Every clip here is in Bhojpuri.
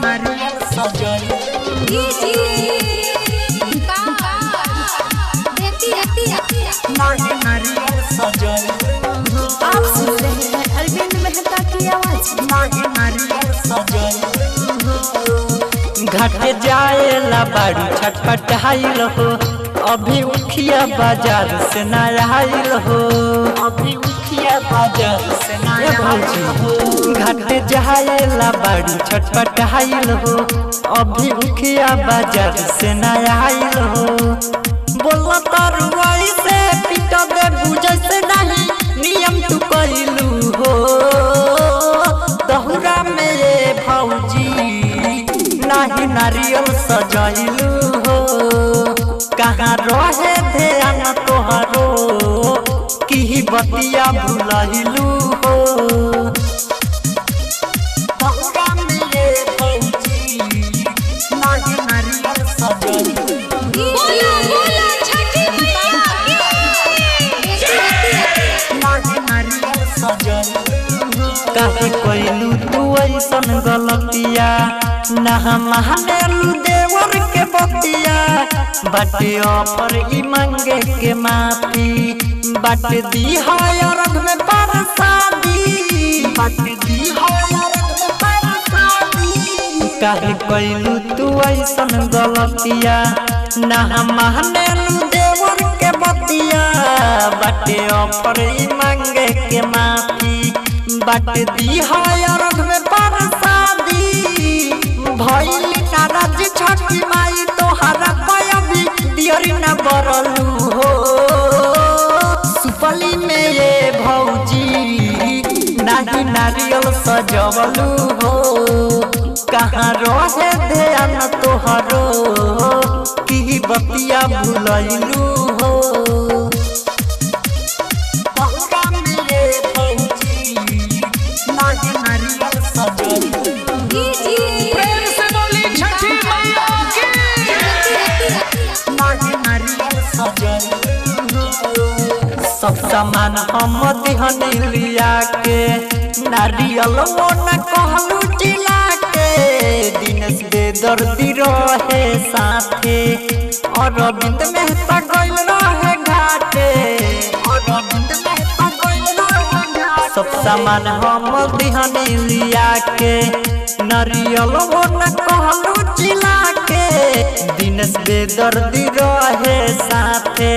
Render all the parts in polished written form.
नारियल सजल नारियल सजल। आप सुन रहे हैं अरविंद मेहता की आवाज। नारियल सजल घाट जाएला बाड़ी छटपटाइल हो, अभी उखिया बाजार से नहाइल हो, अभी उखिया बाजार से नहाइल हो। घाट जाएला बाड़ी छटपटाइल हो, अभी उखिया बाजार से नहाइल हो। बोला तरुआई से पिटा दे बुझे से नहीं नियम तू कइलू हो। दहुरा मेरे भौजी नाही नारियल सजैलू हो, कहाँ रहे ध्यान तोहरो की बतिया भुलैलू हो। दहुरा मेरे भौजी नाही नारियल सजैलू। काहे कोइलू तू ऐसन गलतिया, ना मानेलू देवर के बतिया। बाटे ऑफर ई मांगे के माफी, बाटे दी है अरग में परसादी, बाटे दी है अरग में परसादी। काहे कोइलू तू ऐसन गलतिया, ना मानेलू देवर के बतिया। बाटे ऑफर ई मांगे के माफी, बाटे दी है अरग में परसादी। भइल नाराज छठी माई तोहरा कभी दियरी न बरलू हो। सुपली में ये भौजी नाही नारियल सजवलू हो, कहाँ रहे ध्यान तोहरो की बतिया भुलैलू हो। सब सामान हम दिहनी लिया के, नारियल वो न कहलू जिला के। दिनेश बेदर्दी रहे साथे, अरविंद मेहता गइल रहे घाटे, अरविंद मेहता गइल रहे घाटे। सब सामान हम दिहनी लिया के, नारियल वो न कहलू जिला के। दिनेश बेदर्दी रहे साथे,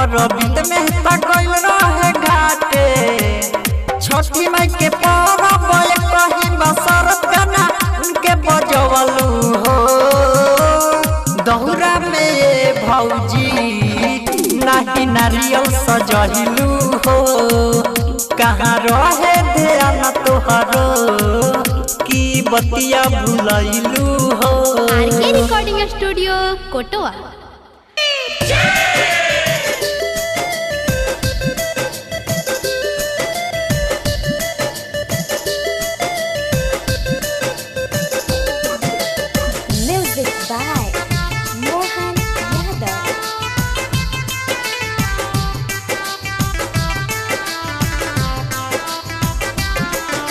अरविंद मेहता गइल रहे घाटे। छठी माई के परब कहीं बसरत गाना उनके बजवलू हो। दहुरा में ये भौजी नाही नारियल सजहिलू हो, कहाँ रहे ध्यान तोहरो की बतिया भुलैलू हो। आरके रिकॉर्डिंग स्टूडियो कोटवा।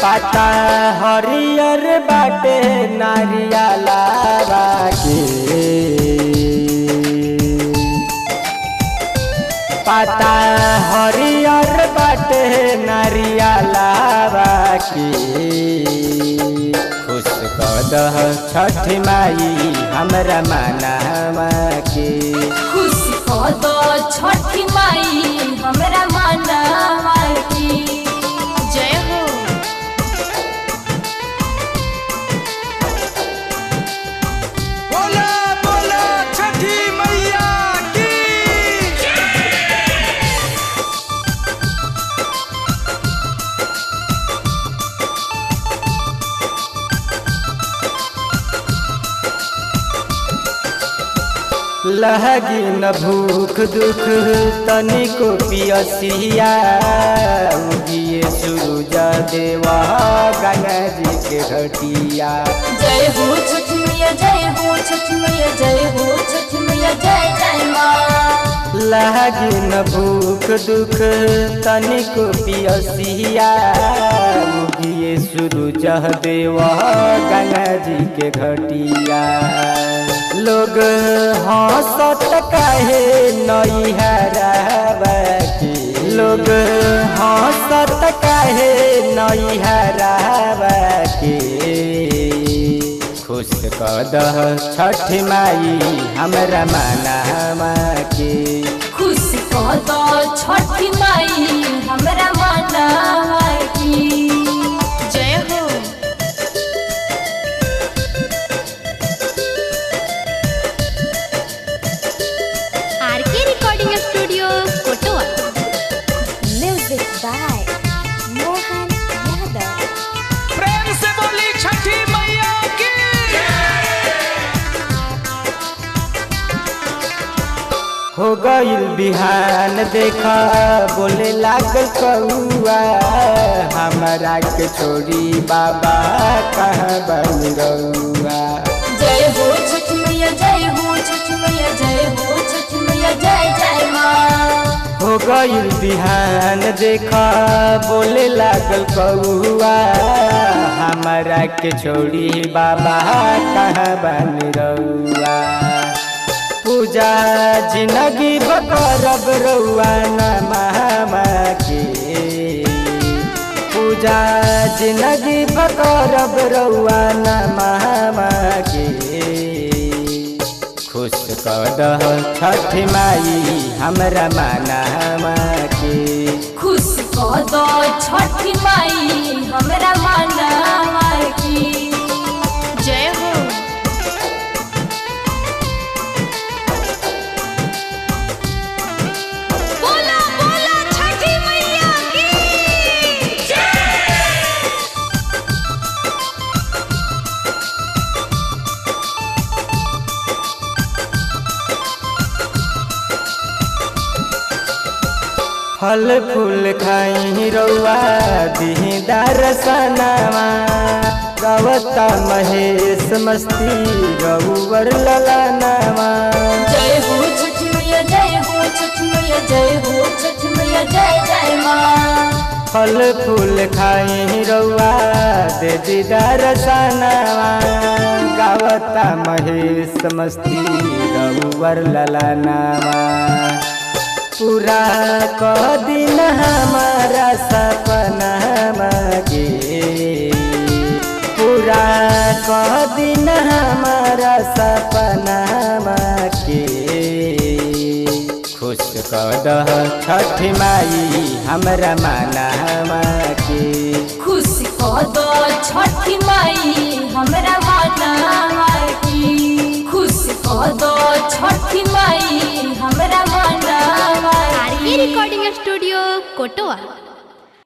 पाता हरियर बाटे नारियला के, पाता हरियर बाटे नारियला के। खुश कदह छठ माई हमरा मानवा के, खुश कदह छठ माई हमरा मानवा के। जय हो। लहगी न भूख दुख तनिको पियसिया। उगिए सूरज देवा गंगा जी के घटिया। जय हो छठ मैया, जय हो छठ मैया, जय हो छठ मैया, जय जय माँ। लहगी न भूख दुख तनिको पियसिया। उगिए सूरज देवा गंगा जी के घटिया। लोग हंसत काहे नैहरावा के, लोग हंसत काहे नैहरावा के। खुश कदह छठ माई हमरा मनावा के, खुश कद छठी माई हमरा मनावा की। जय हो। RK recording studio Kotwa. Music by Mohan Yadav. प्रेम से बोली छठी मैया की। हो गईल बिहान देखा बोले लागल कौआ, हमरा के छोड़ी बाबा कहाँ बन रउआ। जय हो छठ मैया जय हो छठ मैया जय हो छठ मैया जय जय माँ। हो गईल बिहान देखा बोले लागल कौआ, हमरा के छोड़ी बाबा कहाँ बन रउआ। पूजा जिंदगी बकरब रउआ नामा के, पूजा जिंदगी बकरब रउआ नामा के। खुश कदह छठ माई हमरा मनावा के, खुश कद छठी माई हमरा मनावा की। जय हो। बोला बोला छठी मैया की। फल फूल खाई रउआ दिही दर्शनवा। गवता महेश मस्ती रउवर ललनवा। जय हो छठ मैया जय हो छठ मैया जय हो छठ मैया जय जय माँ। फल फूल खाई रउआ दे दी दर्शनवा। गावता महेश मस्ती रउवर ललनवा। पूरा क दिन हमारा सपना के, पूरा क दिन हमारा सपना के। खुश कदह छठ माई हमरा मनावा के, खुश कद छठी माई हमरा मनावा की। खुश कद छठी माई हमरा मनावा आरके की। रिकॉर्डिंग स्टूडियो कोटवा।